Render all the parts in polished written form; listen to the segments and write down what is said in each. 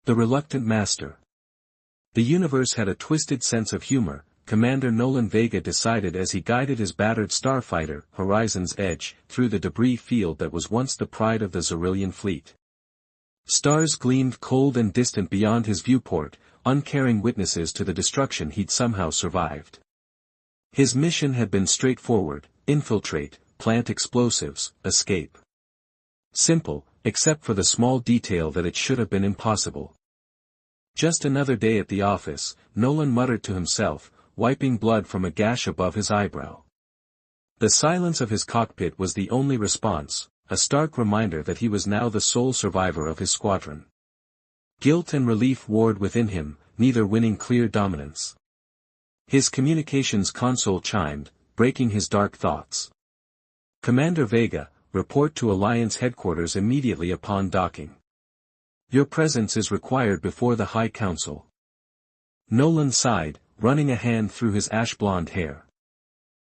The reluctant master. The universe had a twisted sense of humor, Commander Nolan Vega decided as he guided his battered starfighter, Horizon's Edge, through the debris field that was once the pride of the Xyrillian fleet. Stars gleamed cold and distant beyond his viewport, uncaring witnesses to the destruction he'd somehow survived. His mission had been straightforward: infiltrate, plant explosives, escape. Simple, except for the small detail that it should have been impossible. Just another day at the office, Nolan muttered to himself, wiping blood from a gash above his eyebrow. The silence of his cockpit was the only response, a stark reminder that he was now the sole survivor of his squadron. Guilt and relief warred within him, neither winning clear dominance. His communications console chimed, breaking his dark thoughts. Commander Vega, report to Alliance headquarters immediately upon docking. Your presence is required before the High Council. Nolan sighed, running a hand through his ash-blonde hair.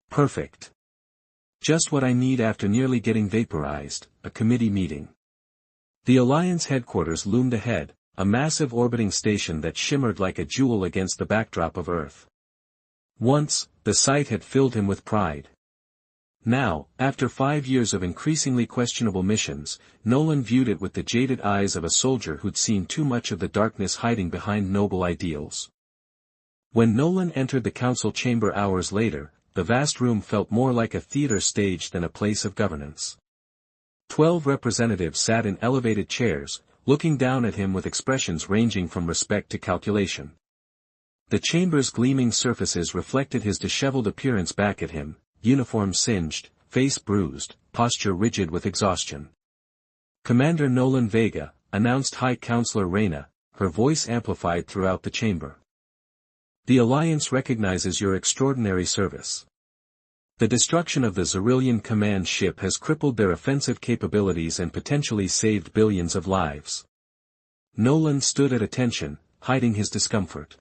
Perfect. Just what I need after nearly getting vaporized, a committee meeting. The Alliance headquarters loomed ahead, a massive orbiting station that shimmered like a jewel against the backdrop of Earth. Once, the sight had filled him with pride. Now, after 5 years of increasingly questionable missions, Nolan viewed it with the jaded eyes of a soldier who'd seen too much of the darkness hiding behind noble ideals. When Nolan entered the council chamber hours later, the vast room felt more like a theater stage than a place of governance. 12 representatives sat in elevated chairs, looking down at him with expressions ranging from respect to calculation. The chamber's gleaming surfaces reflected his disheveled appearance back at him, uniform singed, face bruised, posture rigid with exhaustion. Commander Nolan Vega, announced High Counselor Reyna, her voice amplified throughout the chamber. The Alliance recognizes your extraordinary service. The destruction of the Xyrillian command ship has crippled their offensive capabilities and potentially saved billions of lives. Nolan stood at attention, hiding his discomfort.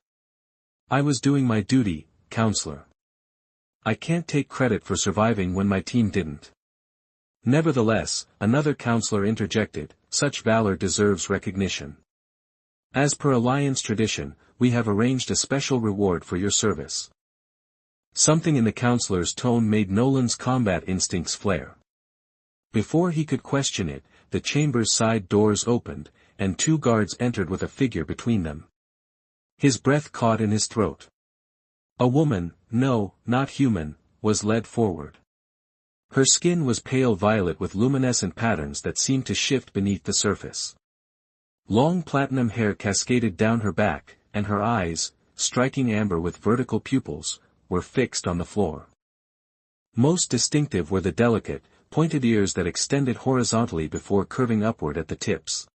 I was doing my duty, Counselor. I can't take credit for surviving when my team didn't. Nevertheless, another counselor interjected, such valor deserves recognition. As per Alliance tradition, we have arranged a special reward for your service. Something in the counselor's tone made Nolan's combat instincts flare. Before he could question it, the chamber's side doors opened, and 2 guards entered with a figure between them. His breath caught in his throat. A woman, no, not human, was led forward. Her skin was pale violet with luminescent patterns that seemed to shift beneath the surface. Long platinum hair cascaded down her back, and her eyes, striking amber with vertical pupils, were fixed on the floor. Most distinctive were the delicate, pointed ears that extended horizontally before curving upward at the tips.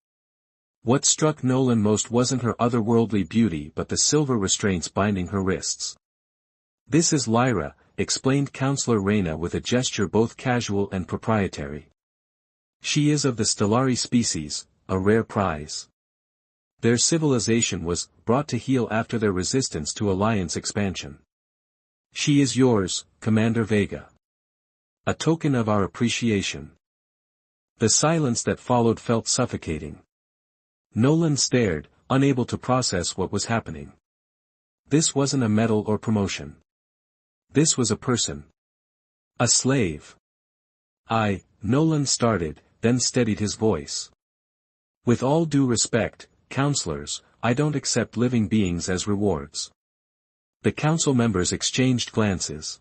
What struck Nolan most wasn't her otherworldly beauty but the silver restraints binding her wrists. This is Lyra, explained Counselor Reyna with a gesture both casual and proprietary. She is of the Stellari species, a rare prize. Their civilization was brought to heel after their resistance to Alliance expansion. She is yours, Commander Vega. A token of our appreciation. The silence that followed felt suffocating. Nolan stared, unable to process what was happening. This wasn't a medal or promotion. This was a person. A slave. Nolan started, then steadied his voice. With all due respect, counselors, I don't accept living beings as rewards. The council members exchanged glances.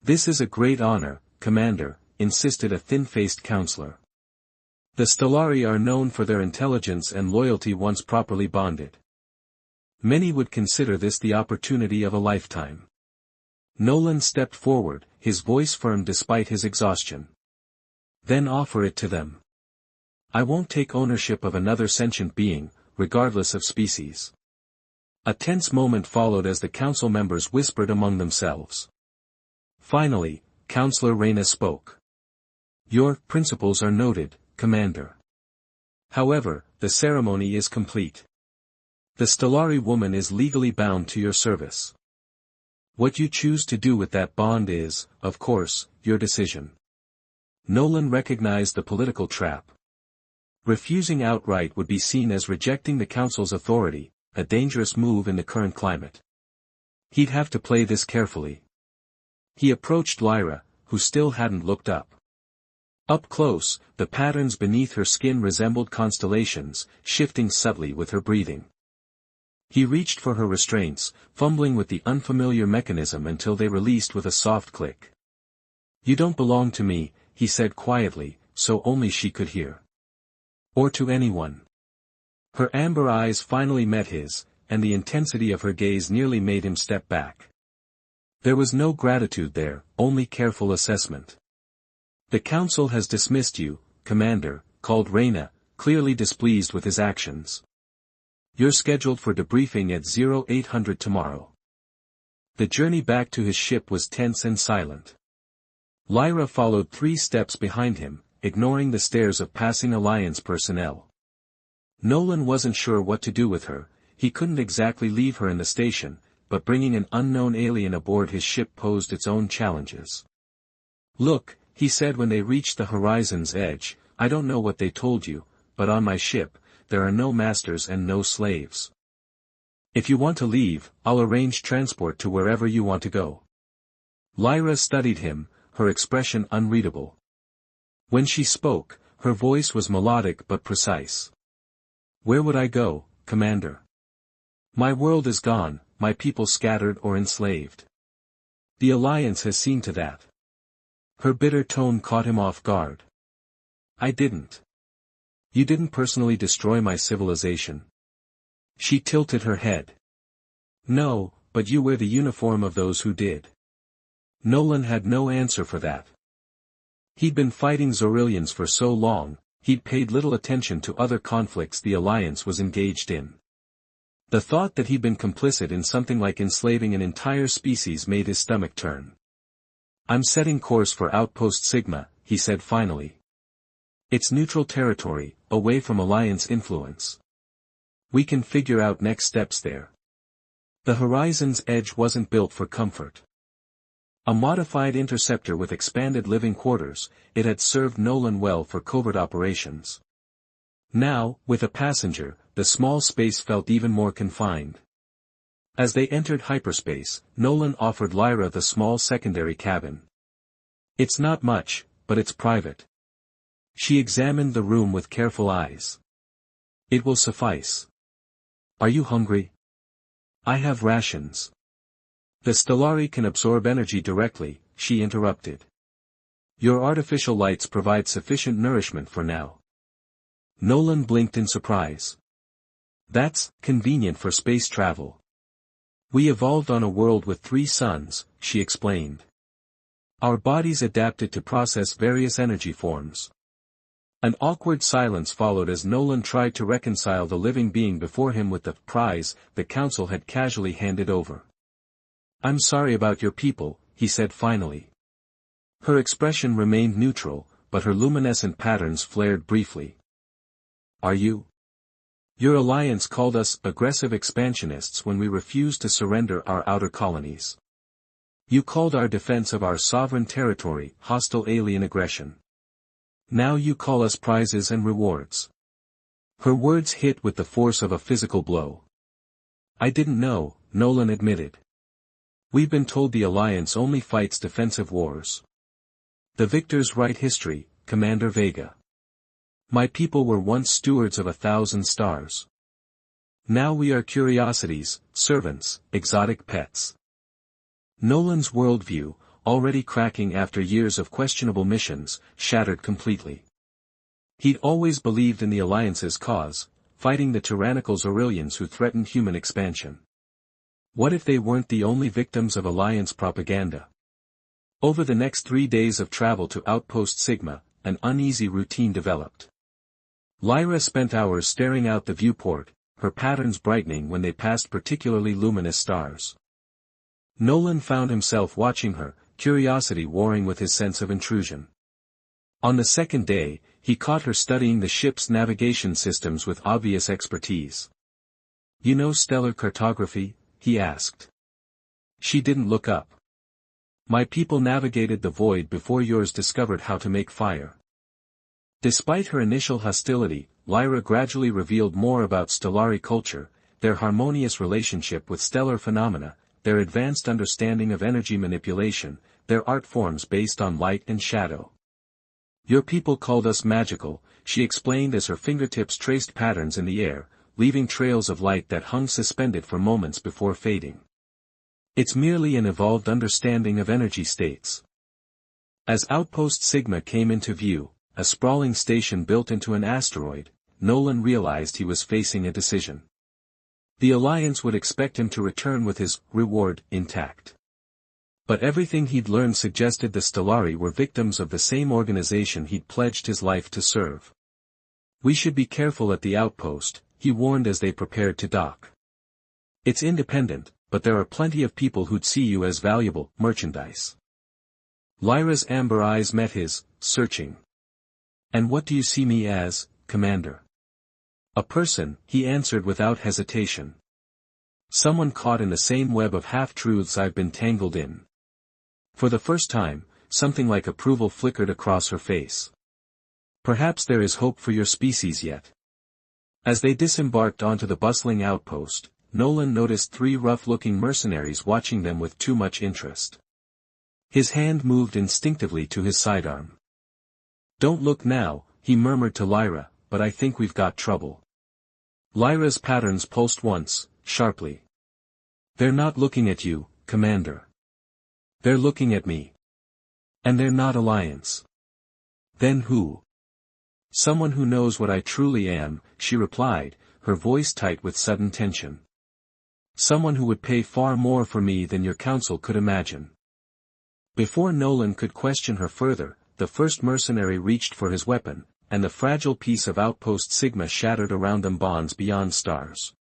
This is a great honor, Commander, insisted a thin-faced counselor. The Stellari are known for their intelligence and loyalty once properly bonded. Many would consider this the opportunity of a lifetime. Nolan stepped forward, his voice firm despite his exhaustion. Then offer it to them. I won't take ownership of another sentient being, regardless of species. A tense moment followed as the council members whispered among themselves. Finally, Counselor Reyna spoke. Your principles are noted, Commander. However, the ceremony is complete. The Stellari woman is legally bound to your service. What you choose to do with that bond is, of course, your decision. Nolan recognized the political trap. Refusing outright would be seen as rejecting the Council's authority, a dangerous move in the current climate. He'd have to play this carefully. He approached Lyra, who still hadn't looked up. Up close, the patterns beneath her skin resembled constellations, shifting subtly with her breathing. He reached for her restraints, fumbling with the unfamiliar mechanism until they released with a soft click. "You don't belong to me," he said quietly, so only she could hear. "Or to anyone." Her amber eyes finally met his, and the intensity of her gaze nearly made him step back. There was no gratitude there, only careful assessment. "The Council has dismissed you, Commander," called Reyna, clearly displeased with his actions. "You're scheduled for debriefing at 0800 tomorrow." The journey back to his ship was tense and silent. Lyra followed 3 steps behind him, ignoring the stares of passing Alliance personnel. Nolan wasn't sure what to do with her. He couldn't exactly leave her in the station, but bringing an unknown alien aboard his ship posed its own challenges. "Look," he said when they reached the horizon's edge, "I don't know what they told you, but on my ship, there are no masters and no slaves. If you want to leave, I'll arrange transport to wherever you want to go." Lyra studied him, her expression unreadable. When she spoke, her voice was melodic but precise. "Where would I go, Commander? My world is gone, my people scattered or enslaved. The Alliance has seen to that." Her bitter tone caught him off guard. "I didn't. You didn't personally destroy my civilization." She tilted her head. "No, but you wear the uniform of those who did." Nolan had no answer for that. He'd been fighting Zorillians for so long, he'd paid little attention to other conflicts the Alliance was engaged in. The thought that he'd been complicit in something like enslaving an entire species made his stomach turn. "I'm setting course for Outpost Sigma," he said finally. "It's neutral territory, away from Alliance influence. We can figure out next steps there." The horizon's edge wasn't built for comfort. A modified interceptor with expanded living quarters, it had served Nolan well for covert operations. Now, with a passenger, the small space felt even more confined. As they entered hyperspace, Nolan offered Lyra the small secondary cabin. "It's not much, but it's private." She examined the room with careful eyes. "It will suffice. Are you hungry?" "I have rations." "The Stellari can absorb energy directly," she interrupted. "Your artificial lights provide sufficient nourishment for now." Nolan blinked in surprise. "That's convenient for space travel. We evolved on a world with 3 suns," she explained. "Our bodies adapted to process various energy forms." An awkward silence followed as Nolan tried to reconcile the living being before him with the prize the Council had casually handed over. "I'm sorry about your people," he said finally. Her expression remained neutral, but her luminescent patterns flared briefly. "Are you? Your alliance called us aggressive expansionists when we refused to surrender our outer colonies. You called our defense of our sovereign territory hostile alien aggression. Now you call us prizes and rewards." Her words hit with the force of a physical blow. "I didn't know," Nolan admitted. "We've been told the Alliance only fights defensive wars. The victors write history, Commander Vega. My people were once stewards of 1,000 stars. Now we are curiosities, servants, exotic pets." Nolan's worldview, already cracking after years of questionable missions, shattered completely. He'd always believed in the Alliance's cause, fighting the tyrannical Zorillians who threatened human expansion. What if they weren't the only victims of Alliance propaganda? Over the next 3 days of travel to Outpost Sigma, an uneasy routine developed. Lyra spent hours staring out the viewport, her patterns brightening when they passed particularly luminous stars. Nolan found himself watching her, curiosity warring with his sense of intrusion. On the second day, he caught her studying the ship's navigation systems with obvious expertise. "You know stellar cartography?" he asked. She didn't look up. "My people navigated the void before yours discovered how to make fire." Despite her initial hostility, Lyra gradually revealed more about Stellari culture, their harmonious relationship with stellar phenomena, their advanced understanding of energy manipulation, their art forms based on light and shadow. Your people called us magical, she explained as her fingertips traced patterns in the air, leaving trails of light that hung suspended for moments before fading. It's merely an evolved understanding of energy states. As Outpost Sigma came into view, a sprawling station built into an asteroid, Nolan realized he was facing a decision. The Alliance would expect him to return with his reward intact. But everything he'd learned suggested the Stellari were victims of the same organization he'd pledged his life to serve. We should be careful at the outpost, he warned as they prepared to dock. It's independent, but there are plenty of people who'd see you as valuable merchandise. Lyra's amber eyes met his, searching. And what do you see me as, Commander? A person, he answered without hesitation. Someone caught in the same web of half-truths I've been tangled in. For the first time, something like approval flickered across her face. Perhaps there is hope for your species yet. As they disembarked onto the bustling outpost, Nolan noticed 3 rough-looking mercenaries watching them with too much interest. His hand moved instinctively to his sidearm. Don't look now, he murmured to Lyra, but I think we've got trouble. Lyra's patterns pulsed once, sharply. They're not looking at you, Commander. They're looking at me. And they're not Alliance. Then who? Someone who knows what I truly am, she replied, her voice tight with sudden tension. Someone who would pay far more for me than your council could imagine. Before Nolan could question her further, the first mercenary reached for his weapon, and the fragile piece of Outpost Sigma shattered around them bonds beyond stars.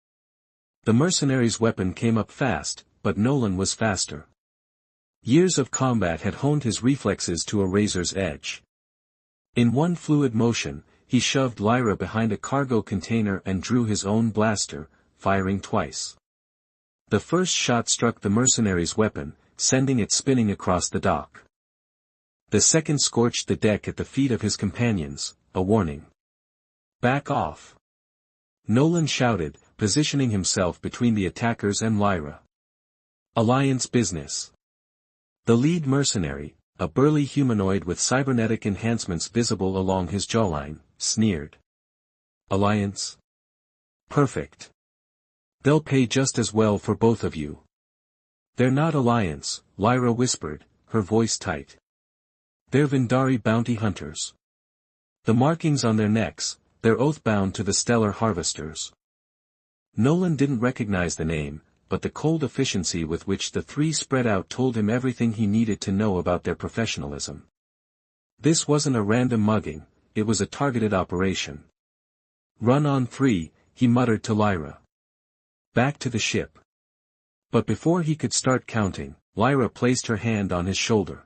The mercenary's weapon came up fast, but Nolan was faster. Years of combat had honed his reflexes to a razor's edge. In one fluid motion, he shoved Lyra behind a cargo container and drew his own blaster, firing twice. The first shot struck the mercenary's weapon, sending it spinning across the dock. The second scorched the deck at the feet of his companions, a warning. Back off! Nolan shouted, positioning himself between the attackers and Lyra. Alliance business. The lead mercenary, a burly humanoid with cybernetic enhancements visible along his jawline, sneered. Alliance? Perfect. They'll pay just as well for both of you. They're not Alliance, Lyra whispered, her voice tight. They're Vindari bounty hunters. The markings on their necks, they're oath-bound to the Stellar Harvesters. Nolan didn't recognize the name, but the cold efficiency with which the 3 spread out told him everything he needed to know about their professionalism. This wasn't a random mugging, it was a targeted operation. Run on 3, he muttered to Lyra. Back to the ship. But before he could start counting, Lyra placed her hand on his shoulder.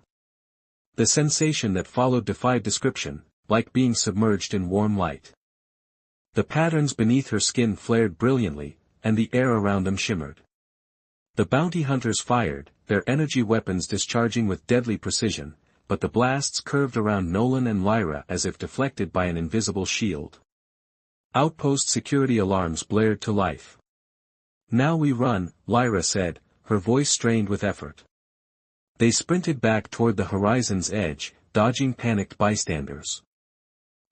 The sensation that followed defied description, like being submerged in warm light. The patterns beneath her skin flared brilliantly, and the air around them shimmered. The bounty hunters fired, their energy weapons discharging with deadly precision, but the blasts curved around Nolan and Lyra as if deflected by an invisible shield. Outpost security alarms blared to life. Now we run, Lyra said, her voice strained with effort. They sprinted back toward the horizon's edge, dodging panicked bystanders.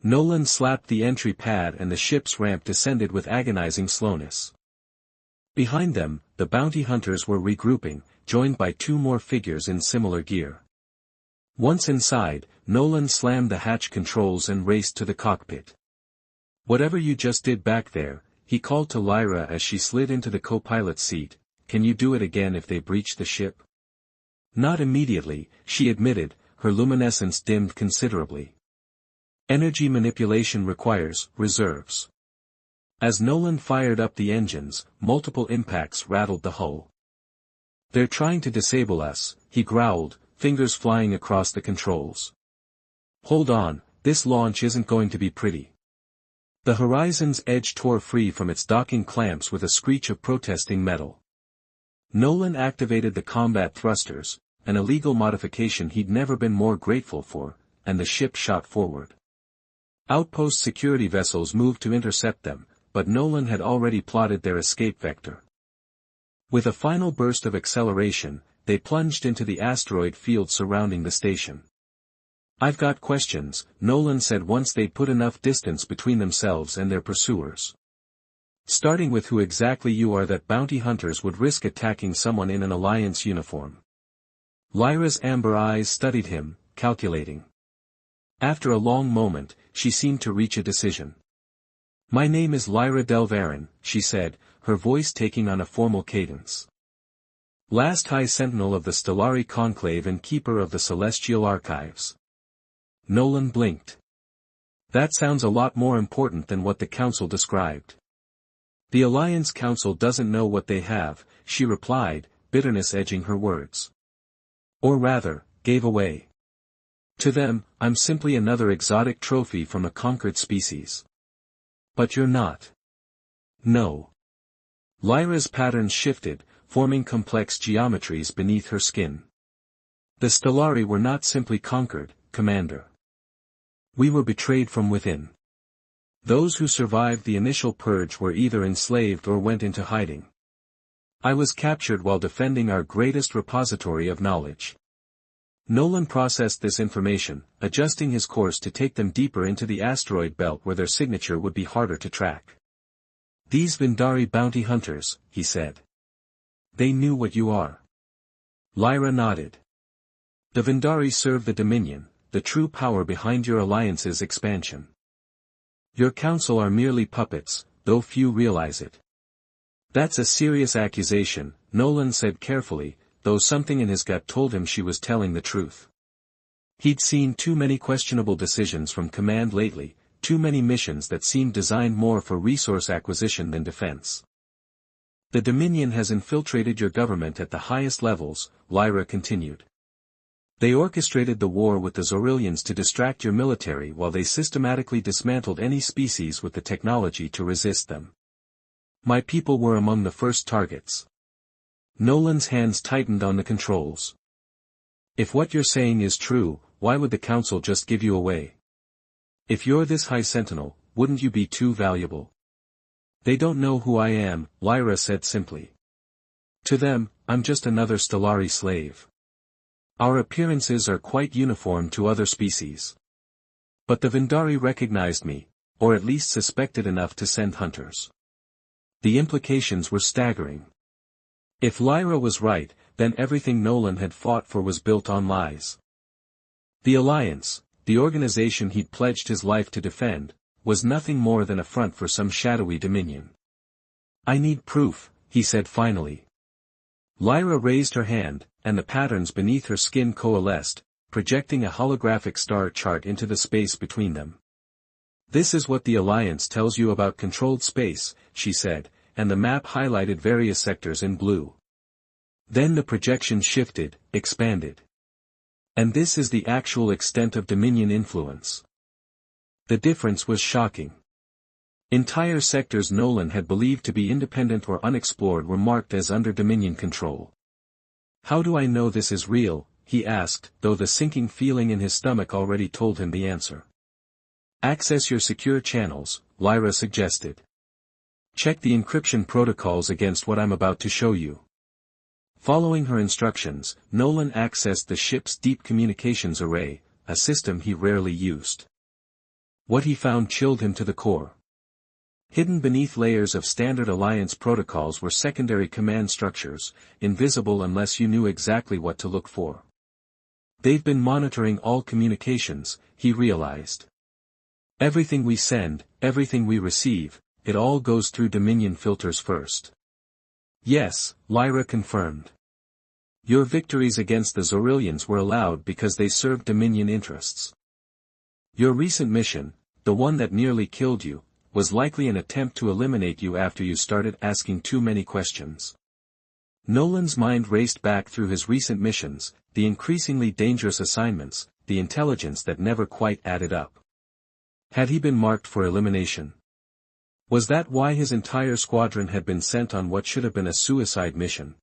Nolan slapped the entry pad and the ship's ramp descended with agonizing slowness. Behind them, the bounty hunters were regrouping, joined by 2 more figures in similar gear. Once inside, Nolan slammed the hatch controls and raced to the cockpit. Whatever you just did back there, he called to Lyra as she slid into the co-pilot's seat, can you do it again if they breach the ship? Not immediately, she admitted, her luminescence dimmed considerably. Energy manipulation requires reserves. As Nolan fired up the engines, multiple impacts rattled the hull. They're trying to disable us, he growled, fingers flying across the controls. Hold on, this launch isn't going to be pretty. The horizon's edge tore free from its docking clamps with a screech of protesting metal. Nolan activated the combat thrusters, an illegal modification he'd never been more grateful for, and the ship shot forward. Outpost security vessels moved to intercept them, but Nolan had already plotted their escape vector. With a final burst of acceleration, they plunged into the asteroid field surrounding the station. "I've got questions," Nolan said once they'd put enough distance between themselves and their pursuers. "Starting with who exactly you are that bounty hunters would risk attacking someone in an Alliance uniform." Lyra's amber eyes studied him, calculating. After a long moment, she seemed to reach a decision. "My name is Lyra Delvarin," she said, her voice taking on a formal cadence. "Last High Sentinel of the Stellari Conclave and Keeper of the Celestial Archives." Nolan blinked. "That sounds a lot more important than what the Council described." "The Alliance Council doesn't know what they have," she replied, bitterness edging her words. "Or rather, gave away. To them, I'm simply another exotic trophy from a conquered species." "But you're not." "No." Lyra's patterns shifted, forming complex geometries beneath her skin. "The Stellari were not simply conquered, Commander. We were betrayed from within. Those who survived the initial purge were either enslaved or went into hiding. I was captured while defending our greatest repository of knowledge." Nolan processed this information, adjusting his course to take them deeper into the asteroid belt where their signature would be harder to track. "These Vindari bounty hunters," he said. "They knew what you are." Lyra nodded. "The Vindari serve the Dominion, the true power behind your alliance's expansion. Your council are merely puppets, though few realize it." "That's a serious accusation," Nolan said carefully, though something in his gut told him she was telling the truth. He'd seen too many questionable decisions from command lately, too many missions that seemed designed more for resource acquisition than defense. "The Dominion has infiltrated your government at the highest levels," Lyra continued. "They orchestrated the war with the Zorillians to distract your military while they systematically dismantled any species with the technology to resist them. My people were among the first targets." Nolan's hands tightened on the controls. "If what you're saying is true, why would the Council just give you away? If you're this High Sentinel, wouldn't you be too valuable?" "They don't know who I am," Lyra said simply. "To them, I'm just another Stellari slave. Our appearances are quite uniform to other species. But the Vindari recognized me, or at least suspected enough to send hunters." The implications were staggering. If Lyra was right, then everything Nolan had fought for was built on lies. The Alliance, the organization he'd pledged his life to defend, was nothing more than a front for some shadowy dominion. "I need proof," he said finally. Lyra raised her hand, and the patterns beneath her skin coalesced, projecting a holographic star chart into the space between them. "This is what the Alliance tells you about controlled space," she said, and the map highlighted various sectors in blue. Then the projection shifted, expanded. "And this is the actual extent of Dominion influence." The difference was shocking. Entire sectors Nolan had believed to be independent or unexplored were marked as under Dominion control. "How do I know this is real?" he asked, though the sinking feeling in his stomach already told him the answer. "Access your secure channels," Lyra suggested. "Check the encryption protocols against what I'm about to show you." Following her instructions, Nolan accessed the ship's deep communications array, a system he rarely used. What he found chilled him to the core. Hidden beneath layers of standard Alliance protocols were secondary command structures, invisible unless you knew exactly what to look for. "They've been monitoring all communications," he realized. "Everything we send, everything we receive, it all goes through Dominion filters first." "Yes," Lyra confirmed. "Your victories against the Zorillians were allowed because they served Dominion interests. Your recent mission, the one that nearly killed you, was likely an attempt to eliminate you after you started asking too many questions." Nolan's mind raced back through his recent missions, the increasingly dangerous assignments, the intelligence that never quite added up. Had he been marked for elimination? Was that why his entire squadron had been sent on what should have been a suicide mission?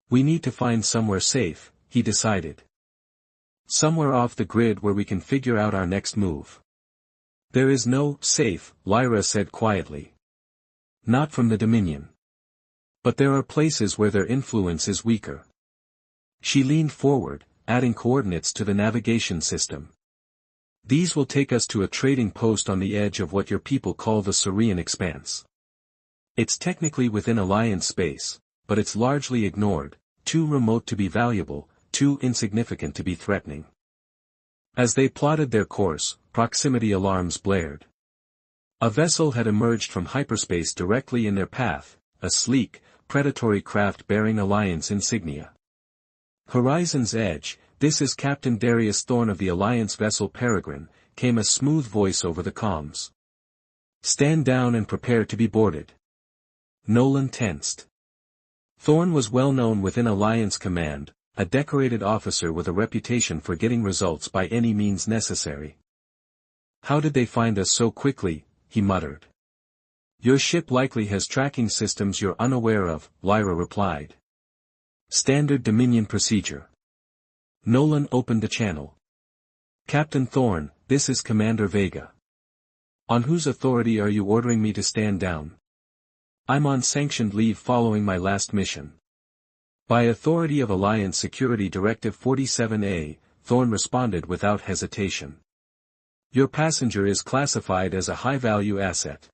"We need to find somewhere safe," he decided. "Somewhere off the grid where we can figure out our next move." There is no safe, Lyra said quietly. Not from the Dominion. But there are places where their influence is weaker. She leaned forward, adding coordinates to the navigation system. These will take us to a trading post on the edge of what your people call the Saurian Expanse. It's technically within Alliance space, but it's largely ignored, too remote to be valuable, too insignificant to be threatening. As they plotted their course, proximity alarms blared. A vessel had emerged from hyperspace directly in their path, a sleek, predatory craft bearing Alliance insignia. Horizon's Edge, this is Captain Darius Thorne of the Alliance vessel Peregrine, came a smooth voice over the comms. Stand down and prepare to be boarded. Nolan tensed. Thorne was well known within Alliance Command, a decorated officer with a reputation for getting results by any means necessary. How did they find us so quickly? He muttered. Your ship likely has tracking systems you're unaware of, Lyra replied. Standard Dominion procedure. Nolan opened the channel. Captain Thorne, this is Commander Vega. On whose authority are you ordering me to stand down? I'm on sanctioned leave following my last mission. By authority of Alliance Security Directive 47A, Thorne responded without hesitation. Your passenger is classified as a high-value asset.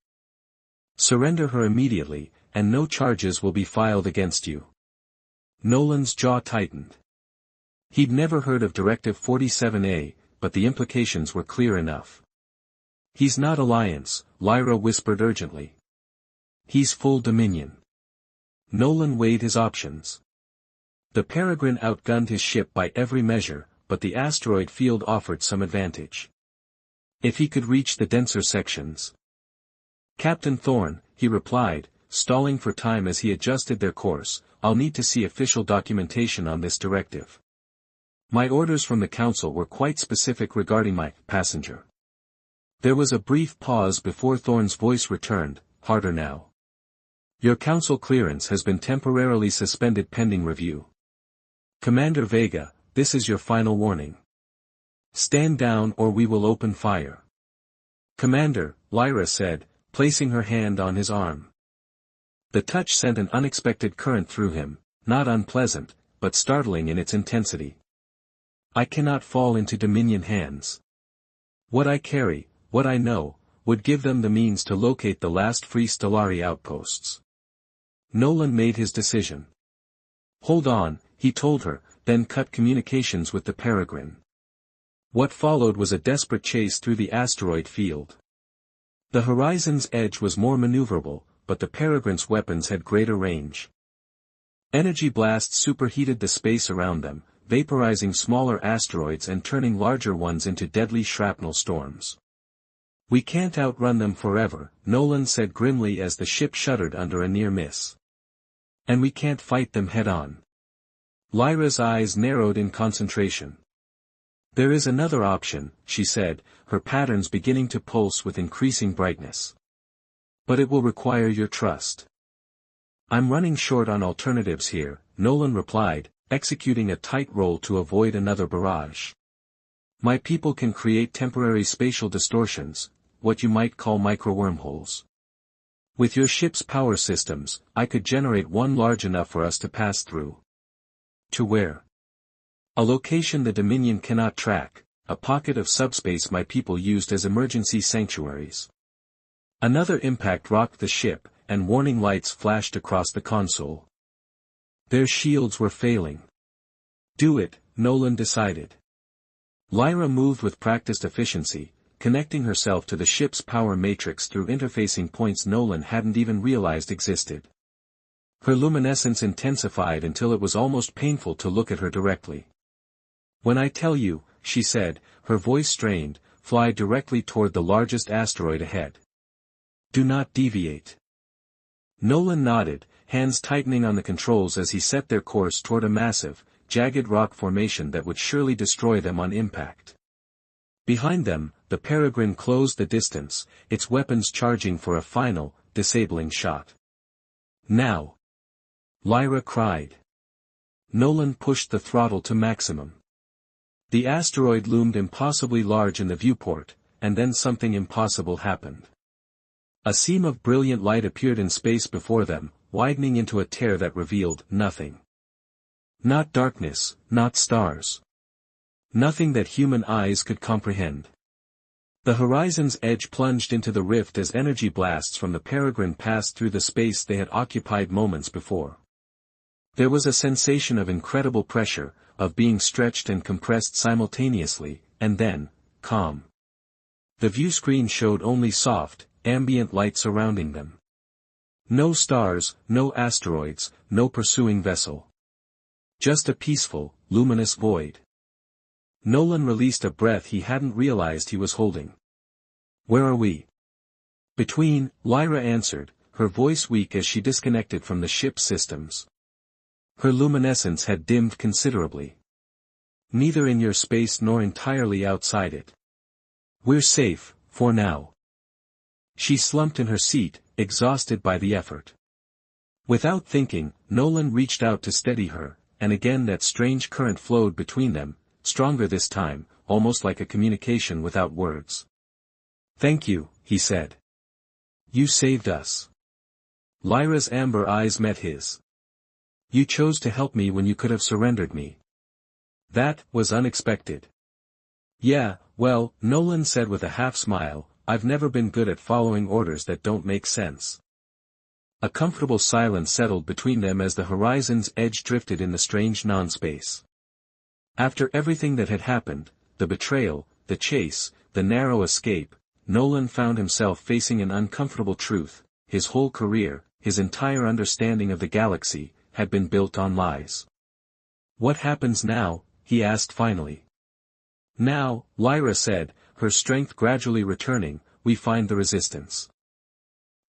Surrender her immediately, and no charges will be filed against you. Nolan's jaw tightened. He'd never heard of Directive 47A, but the implications were clear enough. He's not Alliance, Lyra whispered urgently. He's full Dominion. Nolan weighed his options. The Peregrine outgunned his ship by every measure, but the asteroid field offered some advantage. If he could reach the denser sections. Captain Thorne, he replied, stalling for time as he adjusted their course, I'll need to see official documentation on this directive. My orders from the Council were quite specific regarding my passenger. There was a brief pause before Thorne's voice returned, harder now. Your Council clearance has been temporarily suspended pending review. Commander Vega, this is your final warning. Stand down or we will open fire. Commander, Lyra said, placing her hand on his arm. The touch sent an unexpected current through him, not unpleasant, but startling in its intensity. I cannot fall into Dominion hands. What I carry, what I know, would give them the means to locate the last free Stellari outposts. Nolan made his decision. Hold on, he told her, then cut communications with the Peregrine. What followed was a desperate chase through the asteroid field. The Horizon's Edge was more maneuverable, but the Peregrine's weapons had greater range. Energy blasts superheated the space around them, vaporizing smaller asteroids and turning larger ones into deadly shrapnel storms. We can't outrun them forever, Nolan said grimly as the ship shuddered under a near miss. And we can't fight them head-on. Lyra's eyes narrowed in concentration. There is another option, she said, her patterns beginning to pulse with increasing brightness. But it will require your trust. I'm running short on alternatives here, Nolan replied, executing a tight roll to avoid another barrage. My people can create temporary spatial distortions, what you might call micro-wormholes. With your ship's power systems, I could generate one large enough for us to pass through. To where? A location the Dominion cannot track, a pocket of subspace my people used as emergency sanctuaries. Another impact rocked the ship, and warning lights flashed across the console. Their shields were failing. Do it, Nolan decided. Lyra moved with practiced efficiency, connecting herself to the ship's power matrix through interfacing points Nolan hadn't even realized existed. Her luminescence intensified until it was almost painful to look at her directly. When I tell you, she said, her voice strained, fly directly toward the largest asteroid ahead. Do not deviate. Nolan nodded, hands tightening on the controls as he set their course toward a massive, jagged rock formation that would surely destroy them on impact. Behind them, the Peregrine closed the distance, its weapons charging for a final, disabling shot. Now! Lyra cried. Nolan pushed the throttle to maximum. The asteroid loomed impossibly large in the viewport, and then something impossible happened. A seam of brilliant light appeared in space before them, widening into a tear that revealed nothing. Not darkness, not stars. Nothing that human eyes could comprehend. The horizon's edge plunged into the rift as energy blasts from the peregrine passed through the space they had occupied moments before. There was a sensation of incredible pressure, of being stretched and compressed simultaneously, and then, calm. The view screen showed only soft, ambient light surrounding them. No stars, no asteroids, no pursuing vessel. Just a peaceful, luminous void. Nolan released a breath he hadn't realized he was holding. "Where are we?" "Between," Lyra answered, her voice weak as she disconnected from the ship's systems. Her luminescence had dimmed considerably. "Neither in your space nor entirely outside it. We're safe, for now." She slumped in her seat, exhausted by the effort. Without thinking, Nolan reached out to steady her, and again that strange current flowed between them, stronger this time, almost like a communication without words. "Thank you," he said. "You saved us." Lyra's amber eyes met his. "You chose to help me when you could have surrendered me." "That was unexpected." "Yeah, well," Nolan said with a half-smile, "I've never been good at following orders that don't make sense." A comfortable silence settled between them as the horizon's edge drifted in the strange non-space. After everything that had happened, the betrayal, the chase, the narrow escape, Nolan found himself facing an uncomfortable truth: his whole career, his entire understanding of the galaxy, had been built on lies. "What happens now?" he asked finally. "Now," Lyra said, her strength gradually returning, "we find the resistance.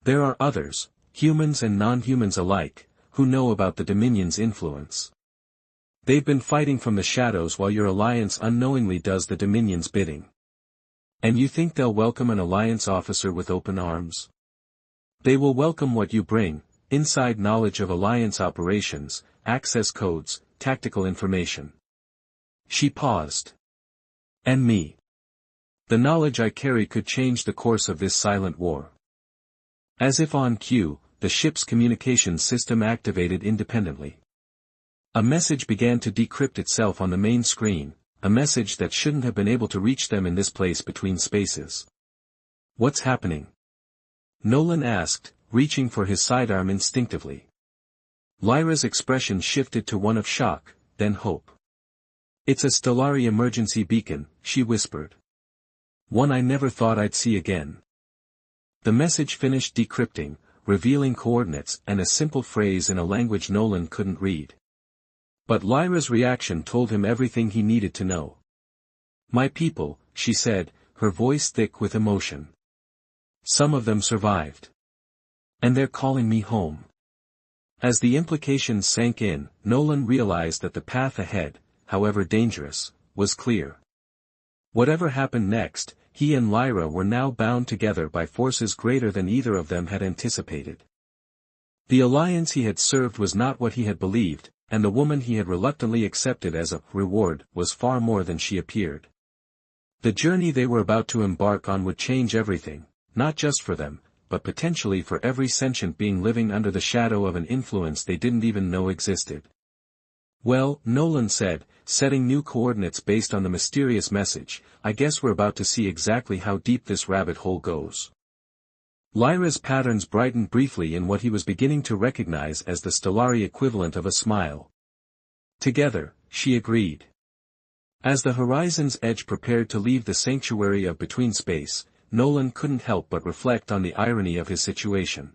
There are others, humans and non-humans alike, who know about the Dominion's influence. They've been fighting from the shadows while your alliance unknowingly does the Dominion's bidding. And you think they'll welcome an alliance officer with open arms? They will welcome what you bring: inside knowledge of alliance operations, access codes, tactical information." She paused. "And me. The knowledge I carry could change the course of this silent war." As if on cue, the ship's communications system activated independently. A message began to decrypt itself on the main screen, a message that shouldn't have been able to reach them in this place between spaces. "What's happening?" Nolan asked, reaching for his sidearm instinctively. Lyra's expression shifted to one of shock, then hope. "It's a Stellari emergency beacon," she whispered. "One I never thought I'd see again." The message finished decrypting, revealing coordinates and a simple phrase in a language Nolan couldn't read. But Lyra's reaction told him everything he needed to know. "My people," she said, her voice thick with emotion. "Some of them survived. And they're calling me home." As the implications sank in, Nolan realized that the path ahead, however dangerous, was clear. Whatever happened next, he and Lyra were now bound together by forces greater than either of them had anticipated. The alliance he had served was not what he had believed, and the woman he had reluctantly accepted as a reward was far more than she appeared. The journey they were about to embark on would change everything, not just for them, but potentially for every sentient being living under the shadow of an influence they didn't even know existed. "Well," Nolan said, setting new coordinates based on the mysterious message, "I guess we're about to see exactly how deep this rabbit hole goes." Lyra's patterns brightened briefly in what he was beginning to recognize as the Stellari equivalent of a smile. "Together," she agreed. As the horizon's edge prepared to leave the sanctuary of between space, Nolan couldn't help but reflect on the irony of his situation.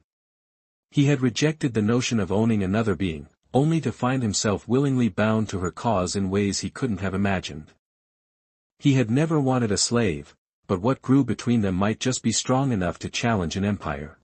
He had rejected the notion of owning another being, only to find himself willingly bound to her cause in ways he couldn't have imagined. He had never wanted a slave, but what grew between them might just be strong enough to challenge an empire.